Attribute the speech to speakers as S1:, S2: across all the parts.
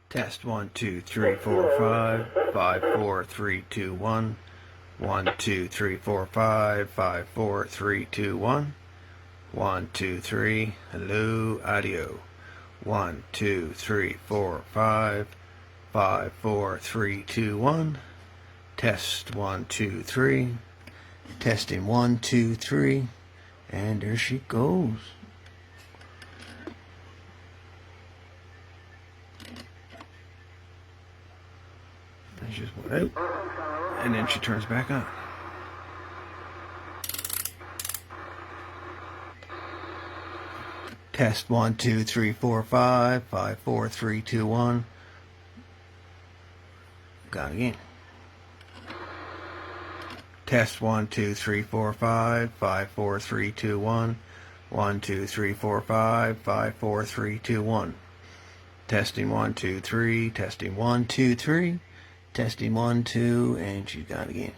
S1: Test 1, 2, 3, 4, 5, 5, 4, 3, 2, 1. 1, 2, 3, 4, 5, 5, 4, 3, 2, 1. 1, 2, 3. Hello, audio. 1, 2, 3, 4, 5, 5, 4, 3, 2, 1. Test 1, 2, 3. Testing 1, 2, 3. And there she goes. And she just went out, and then she turns back on. Test 1, 2, 3, 4, 5, 5, 4, 3, 2, 1. Got it again. Test 1, 2, 3, 4, 5, 5, 4, 3, 2, 1. 1, 2, 3, 4, 5, 5, 4, 3, 2, 1. Testing 1, 2, 3. Testing 1, 2, 3. Testing 1, 2, and she's got it again.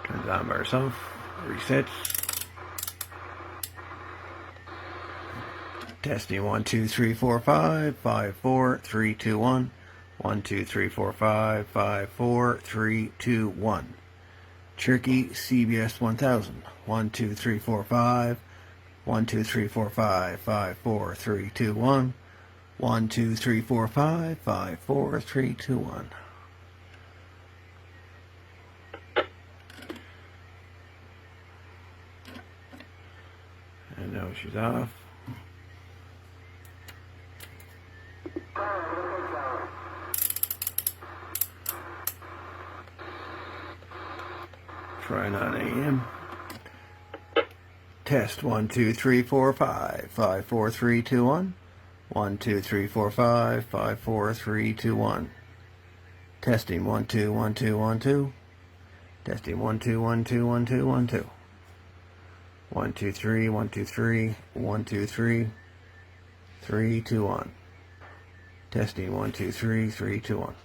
S1: Turns on by herself. Resets. Testing 1, 2, 3, 4, 5, 5, 4, 3, 2, 1. 1, 2, 3, 4, 5, 5, 4, 3, 2, 1. Cherokee CBS 1000. 1, 2, 3, 4, 5. 1, 2, 3, 4, 5, 5, 4, 3, 2, 1. 1, 2, 3, 4, 5, 5, 4, 3, 2, 1. And now she's off. Try 9 a.m. Test 1, 2, 3, 4, 5, 5, 4, 3, 2, 1. 1, 2, 3, 4, 5, 5, 4, 3, 2, 1. Testing 1, 2, 1, 2, 1, 2. Testing 1, 2, 1, 2, 1, 2, 1, 2. 1, 2, 3, 1, 2, 3, 1, 2, 3, 3, 2, 1. Testing 1, 2, 3, 3, 2, 1.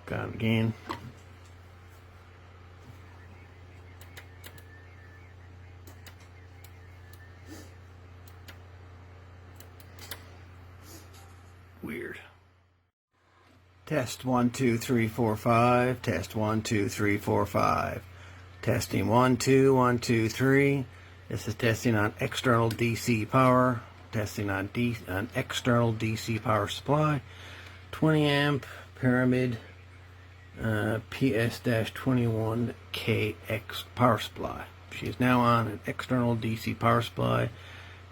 S1: Got it again. Weird. Test 1, 2, 3, 4, 5. Test 1, 2, 3, 4, 5. Testing 1, 2, 1, 2, 3. This is testing on external DC power. Testing on external DC power supply. 20 amp pyramid PS-21KX power supply. She is now on an external DC power supply.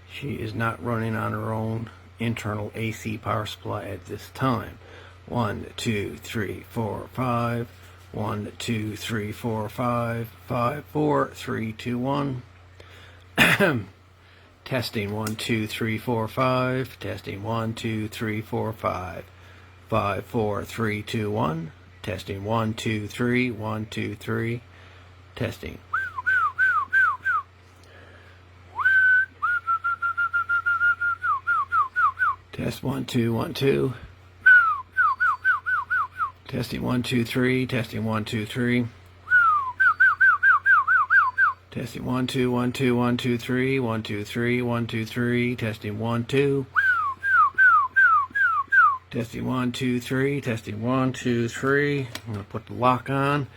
S1: She is not running on her own internal AC power supply at this time. 1, 2, 3, 4, 5. 1, 2, 3, 4, 5. 5, 4, 3, 2, 1. Testing 1, 2, 3, 4, 5. Testing 1, 2, 3, 4, 5. 5, 4, 3, 2, 1. Testing 1, 2, 3. 1, 2, 3. Testing. Test 1, 2, 1, 2. Testing 1, 2, 3. Testing 1, 2, 3. Testing 1, 2, 1, 2, 1, 2, 3. 1, 2, 3. 1, 2, 3. Testing 1, 2. Testing 1, 2, 3. Testing 1, 2, 3. I'm going to put the lock on.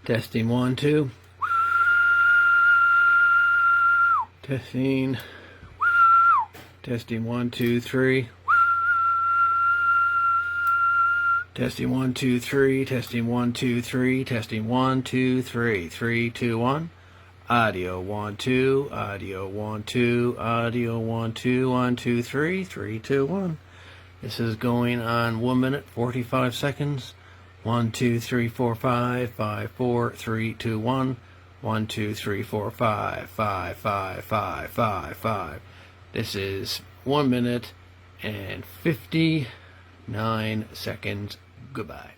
S1: Testing 1, 2. Testing. Testing 1, 2, 3. Testing 1, 2, 3. Testing 1, 2, 3. Testing 1, 2, 3. 3, 2, 1. Audio 1, 2. Audio 1, 2. Audio 1, 2. 1, 2, 3. 3, 2, 1. This is going on 1 minute 45 seconds. 1, 2, 3, 4, 5. 5, 4, 3, 2, 1. 1, 2, 3, 4, 5. 5, 5, 5, 5, 5. This is 1 minute and 59 seconds. Goodbye.